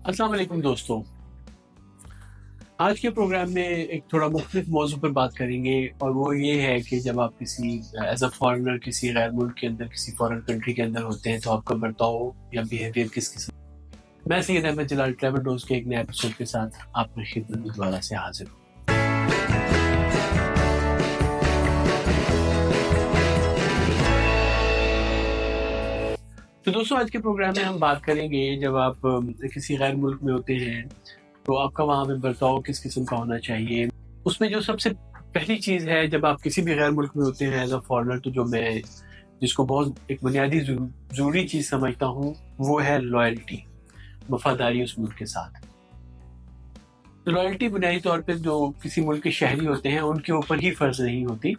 अस्सलाम वालेकुम दोस्तों। आज के प्रोग्राम में एक थोड़ा मुख्तलिफ मौजू पर बात करेंगे और वो ये है कि जब आप किसी एज अ फॉरेनर किसी गैर मुल्क के अंदर किसी फॉरेन कंट्री के अंदर होते हैं तो आपका बर्ताव या बिहेवियर किस किस्म। मैं सैयद अहमद जलाल ट्रैवल डोज के एक नए एपिसोड के साथ आपकी खिदमत में दोबारा से हाजिर हूँ। तो दोस्तों आज के प्रोग्राम में हम बात करेंगे जब आप किसी गैर मुल्क में होते हैं तो आपका वहाँ पे बर्ताव किस किस्म का होना चाहिए। उसमें जो सबसे पहली चीज़ है जब आप किसी भी गैर मुल्क में होते हैं एज अ फॉरेनर, तो जो मैं जिसको बहुत एक बुनियादी ज़रूरी चीज़ समझता हूँ वो है लॉयल्टी, वफादारी उस मुल्क के साथ। तो लॉयल्टी बुनियादी तौर पे जो किसी मुल्क के शहरी होते हैं उनके ऊपर ही फ़र्ज़ नहीं होती,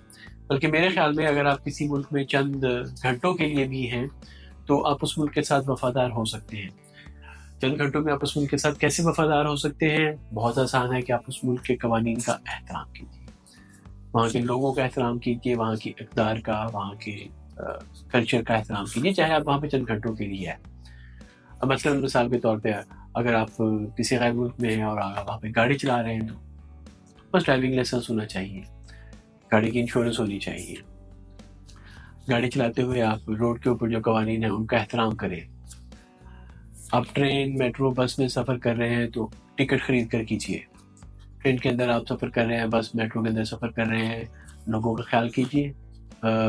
बल्कि मेरे ख्याल में अगर आप किसी मुल्क में चंद घंटों के लिए भी हैं तो आप उस मुल्क के साथ वफादार हो सकते हैं। चंद घंटों में आप उस मुल्क के साथ कैसे वफादार हो सकते हैं? बहुत आसान है कि आप उस मुल्क के कवानीन का एहतराम कीजिए, वहाँ के लोगों का एहतराम कीजिए, वहाँ की इक़्तिदार का, वहाँ के कल्चर का एहतराम कीजिए, चाहे आप वहाँ पे चंद घंटों के लिए है। अब मसलन मिसाल के तौर पे अगर आप किसी गैर मुल्क में हैं और वहाँ पे गाड़ी चला रहे हैं तो बस ड्राइविंग लाइसेंस होना चाहिए, गाड़ी की इंश्योरेंस होनी चाहिए। गाड़ी चलाते हुए आप रोड के ऊपर जो कवानीन हैं उनका एहतराम करें। आप ट्रेन, मेट्रो, बस में सफ़र कर रहे हैं तो टिकट खरीद कर कीजिए। ट्रेन के अंदर आप सफ़र कर रहे हैं, बस मेट्रो के अंदर सफ़र कर रहे हैं, लोगों का ख्याल कीजिए।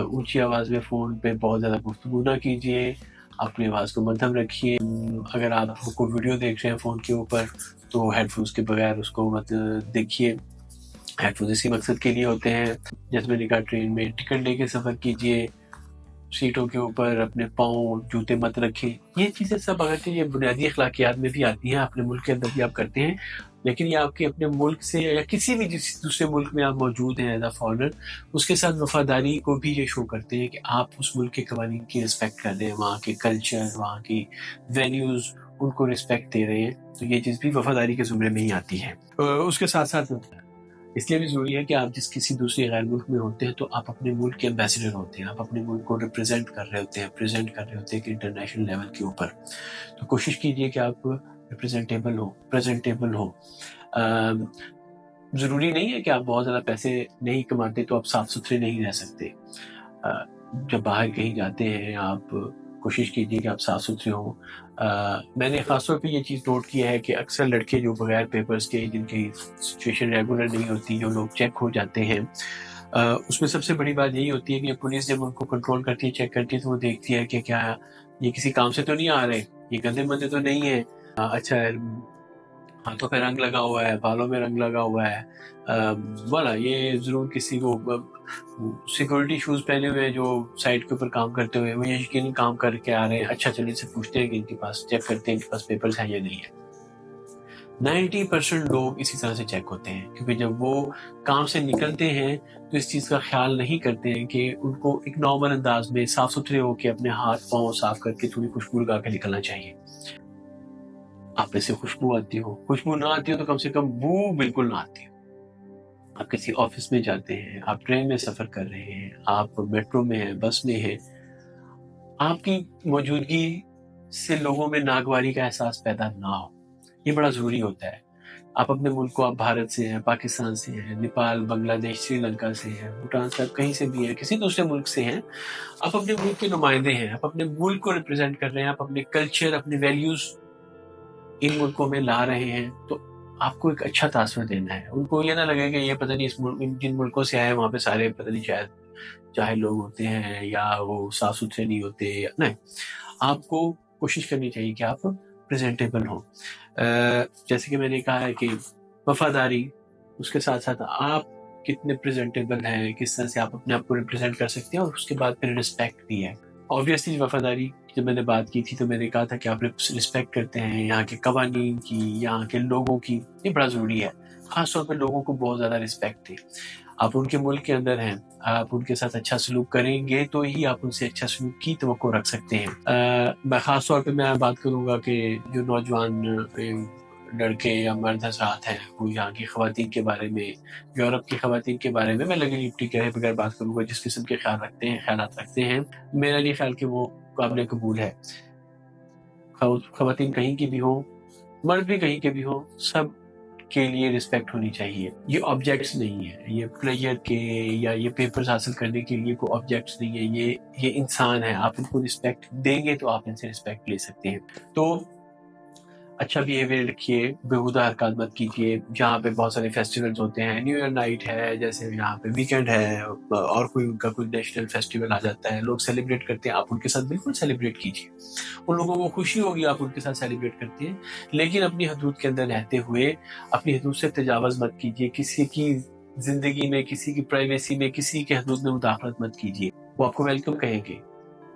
ऊंची आवाज़ में फ़ोन पे बहुत ज़्यादा गुफ्तगू ना कीजिए, अपनी आवाज़ को मध्यम रखिए। अगर आप कोई वीडियो देख रहे हैं फ़ोन के ऊपर तो हेडफोन्स के बगैर उसको मत देखिए। हेडफोन्स इसी मकसद के लिए होते हैं। जैसे मैंने कहा, ट्रेन में टिकट लेके सफ़र कीजिए, सीटों के ऊपर अपने पाँव, जूते मत रखें। ये चीज़ें सब अगरचे ये बुनियादी अखलाकियात में भी आती हैं, अपने मुल्क के अंदर भी आप करते हैं, लेकिन ये आपके अपने मुल्क से या किसी भी जिस दूसरे मुल्क में आप मौजूद हैं एज अ फॉरेनर, उसके साथ वफादारी को भी ये शो करते हैं कि आप उस मुल्क के कवानीन की रिस्पेक्ट कर रहे हैं, वहाँ के कल्चर, वहाँ की वैल्यूज़, उनको रिस्पेक्ट दे रहे हैं। तो ये चीज़ भी वफादारी के ज़ुमरे में ही आती है। उसके साथ साथ इसलिए भी ज़रूरी है कि आप जिस किसी दूसरे गैर मुल्क में होते हैं तो आप अपने मुल्क के एम्बेसडर होते हैं, आप अपने मुल्क को रिप्रेजेंट कर रहे होते हैं, प्रेजेंट कर रहे होते हैं कि इंटरनेशनल लेवल के ऊपर। तो कोशिश कीजिए कि आप रिप्रेजेंटेबल हो, प्रेजेंटेबल हो। ज़रूरी नहीं है कि आप बहुत ज़्यादा पैसे नहीं कमाते तो आप साफ सुथरे नहीं रह सकते। जब बाहर कहीं जाते हैं आप कोशिश कीजिए कि आप साफ सुथरे हों। मैंने ख़ासतौर पे ये चीज़ नोट किया है कि अक्सर लड़के जो बगैर पेपर्स के, जिनकी सिचुएशन रेगुलर नहीं होती, जो लोग चेक हो जाते हैं, उसमें सबसे बड़ी बात यही होती है कि पुलिस जब उनको कंट्रोल करती है, चेक करती है, तो वो देखती है कि क्या ये किसी काम से तो नहीं आ रहे, ये गंदे मंदे तो नहीं है। अच्छा, हाथों पे रंग लगा हुआ है, बालों में रंग लगा हुआ है, वाला ये ज़रूर किसी को सिक्योरिटी शूज़ पहने हुए जो साइड के ऊपर काम करते हुए, वो ये यकीनन काम करके आ रहे हैं। अच्छा, चलिए से पूछते हैं कि इनके पास, चेक करते हैं इनके पास पेपर्स हैं या नहीं है। 90% लोग इसी तरह से चेक होते हैं, क्योंकि जब वो काम से निकलते हैं तो इस चीज़ का ख्याल नहीं करते हैं कि उनको एक नॉर्मल अंदाज में साफ सुथरे होकर अपने हाथ पाँव साफ करके थोड़ी खुशबू लगा के निकलना चाहिए। आप में से खुशबू आती हो, खुशबू ना आती हो तो कम से कम बू बिल्कुल ना आती हो। आप किसी ऑफिस में जाते हैं, आप ट्रेन में सफ़र कर रहे हैं, आप मेट्रो में हैं, बस में हैं, आपकी मौजूदगी से लोगों में नागवारी का एहसास पैदा ना हो, ये बड़ा ज़रूरी होता है। आप अपने मुल्क को, आप भारत से हैं, पाकिस्तान से हैं, नेपाल, बांग्लादेश, श्रीलंका से हैं, भूटान से, आप कहीं से भी हैं, किसी दूसरे मुल्क से हैं, आप अपने मुल्क के नुमाइंदे हैं, आप अपने मुल्क को रिप्रेजेंट कर रहे हैं, आप अपने कल्चर, अपने वैल्यूज़ इन मुल्कों में ला रहे हैं, तो आपको एक अच्छा तासुर देना है। उनको ये ना लगे कि ये पता नहीं इस मुल्क, जिन मुल्कों से आए हैं वहाँ पे सारे पता नहीं शायद चाहे लोग होते हैं या वो साफ सुथरे नहीं होते। नहीं, आपको कोशिश करनी चाहिए कि आप प्रेजेंटेबल हों। जैसे कि मैंने कहा है कि वफादारी, उसके साथ साथ आप कितने प्रेजेंटेबल हैं, किस तरह से आप अपने आप को रिप्रेजेंट कर सकते हैं, और उसके बाद फिर रिस्पेक्ट भी है। ऑब्वियसली वफादारी की जब मैंने बात की थी तो मैंने कहा था कि आप रिस्पेक्ट करते हैं यहाँ के कवानीन की, यहाँ के लोगों की, ये बड़ा ज़रूरी है। ख़ासतौर पर लोगों को बहुत ज़्यादा रिस्पेक्ट थी। आप उनके मुल्क के अंदर हैं, आप उनके साथ अच्छा सलूक करेंगे तो ही आप उनसे अच्छा सलूक की तवक्को रख सकते हैं। मैं ख़ास तौर पे मैं बात करूँगा कि जो नौजवान लड़के या मर्द हज़रात हैं, वो यहाँ की ख़वातीन के बारे में, यूरोप की ख़वातीन के बारे में मैं लगी लिपटी कहे बगैर बात करूँगा, जिस किस्म के ख़यालात रखते हैं, मेरा नहीं ख्याल कि वो काबिल कबूल है। ख़वातीन कहीं की भी हों, مرد بھی کہیں کے بھی ہوں، سب کے لیے رسپیکٹ ہونی چاہیے. یہ آبجیکٹس نہیں ہے، یہ پلیئر کے یا یہ پیپرز حاصل کرنے کے لیے کوئی آبجیکٹس نہیں ہے. یہ انسان ہے. آپ ان کو رسپیکٹ دیں گے تو آپ ان سے رسپیکٹ لے سکتے ہیں. تو اچھا بیہیویئر رکھیے، بےہودہ حرکات مت کیجیے. جہاں پہ بہت سارے فیسٹیولز ہوتے ہیں، نیو ایئر نائٹ ہے، جیسے یہاں پہ ویکینڈ ہے، اور کوئی ان کا کوئی نیشنل فیسٹیول آ جاتا ہے، لوگ سیلیبریٹ کرتے ہیں، آپ ان کے ساتھ بالکل سیلیبریٹ کیجیے. ان لوگوں کو خوشی ہوگی آپ ان کے ساتھ سیلیبریٹ کرتے ہیں، لیکن اپنی حدود کے اندر رہتے ہوئے اپنی حدود سے تجاوز مت کیجیے. کسی کی زندگی میں، کسی کی پرائیویسی میں، کسی کے حدود میں مداخلت مت کیجیے. وہ آپ کو ویلکم کہیں گے.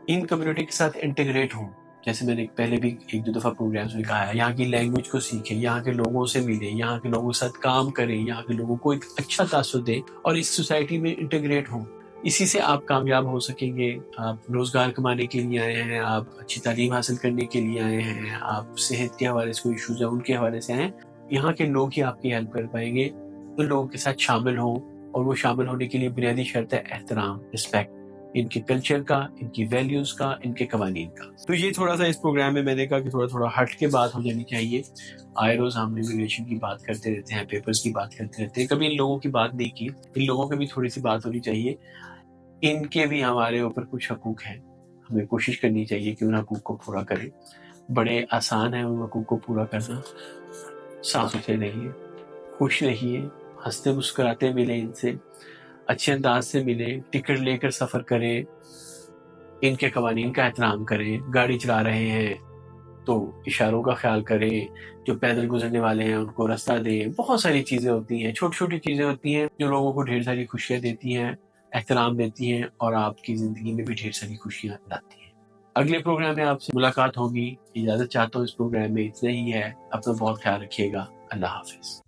ان کمیونٹی کے ساتھ انٹیگریٹ ہوں. جیسے میں نے پہلے بھی ایک دو دفعہ پروگرامز میں کہا ہے، یہاں کی لینگویج کو سیکھیں، یہاں کے لوگوں سے ملیں، یہاں کے لوگوں کے ساتھ کام کریں، یہاں کے لوگوں کو ایک اچھا تاثر دیں اور اس سوسائٹی میں انٹیگریٹ ہوں. اسی سے آپ کامیاب ہو سکیں گے. آپ روزگار کمانے کے لیے آئے ہیں، آپ اچھی تعلیم حاصل کرنے کے لیے آئے ہیں، آپ صحت کے حوالے سے کوئی ایشوز ہیں ان کے حوالے سے آئے ہیں. یہاں کے لوگ ہی آپ کی ہیلپ کر پائیں گے. ان لوگوں کے ساتھ شامل ہوں، اور وہ شامل ہونے کے لیے بنیادی شرط ہے احترام، رسپیکٹ، ان کے کلچر کا، ان کی ویلیوز کا، ان کے قوانین کا. تو یہ تھوڑا سا اس پروگرام میں نے کہا کہ تھوڑا ہٹ کے بات ہو جانی چاہیے. آئے روز ہم امیگریشن کی بات کرتے رہتے ہیں، پیپرز کی بات کرتے رہتے ہیں، کبھی ان لوگوں کی بات نہیں کی. ان لوگوں کی بھی تھوڑی سی بات ہونی چاہیے. ان کے بھی ہمارے اوپر کچھ حقوق ہیں، ہمیں کوشش کرنی چاہیے کہ ان حقوق کو پورا کریں. بڑے آسان ہے ان حقوق کو پورا کرنا. صاف ستھرے رہیے، خوش رہیے، ہنستے مسکراتے ملیں ان سے، اچھے انداز سے ملیں، ٹکٹ لے کر سفر کریں، ان کے قوانین کا احترام کریں. گاڑی چلا رہے ہیں تو اشاروں کا خیال کریں، جو پیدل گزرنے والے ہیں ان کو راستہ دیں. بہت ساری چیزیں ہوتی ہیں، چھوٹی چھوٹی چیزیں ہوتی ہیں جو لوگوں کو ڈھیر ساری خوشیاں دیتی ہیں، احترام دیتی ہیں، اور آپ کی زندگی میں بھی ڈھیر ساری خوشیاں لاتی ہیں. اگلے پروگرام میں آپ سے ملاقات ہوگی. اجازت چاہتا ہوں اس پروگرام میں اتنا ہی ہے. اپنا بہت خیال رکھیے گا. اللہ حافظ.